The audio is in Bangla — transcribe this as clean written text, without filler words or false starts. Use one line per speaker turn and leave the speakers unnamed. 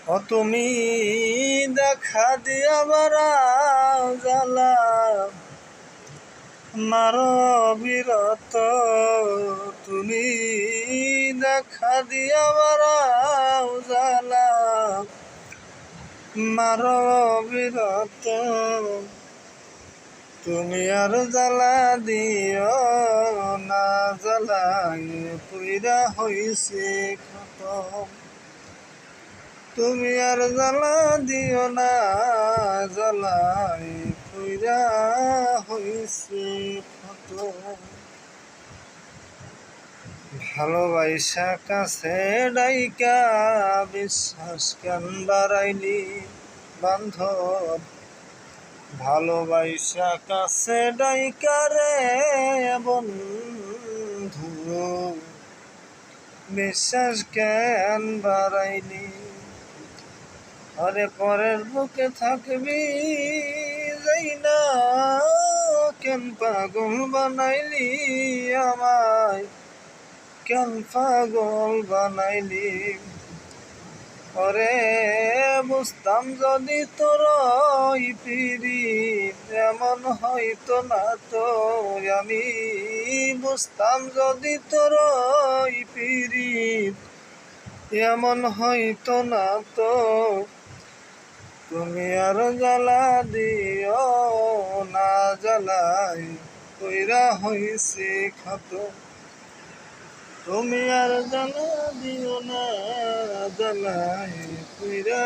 ও তুমি দেখা দিয়া বারাও জ্বালা মারো বিরত, তুমি দেখা দিয়া বারাও জ্বালা মারো বিরত, তুমি আর জ্বালা দিও না, জ্বালাই পুইরা হইছে খতম। তুমি আর জ্বালা দিও না, জ্বালাই পুইরা হইছে খতম। ভালোবাসা কাছে ডাইকা বিশ্বাস কেন বাড়াইলি বান্ধব, ভালোবাসা কাছে ডাইকা রে বন্ধু, বিশ্বাস কেন বাড়াইলি। আরে পরের বুকে থাকবি যাই না, কেন পাগল বানাইলি আমায়, কেন পাগল বানাইলি। ওরে বুঝতাম যদি তোর পিরিত এমন হইতো না তো, আমি বুঝতাম যদি তোর পিরিত এমন হইতো না তো, তুমি আর জ্বালা দিও না, জ্বালাই কইরা হইছে খতম। তুমি আর জ্বালা দিও না, জ্বালাই কইরা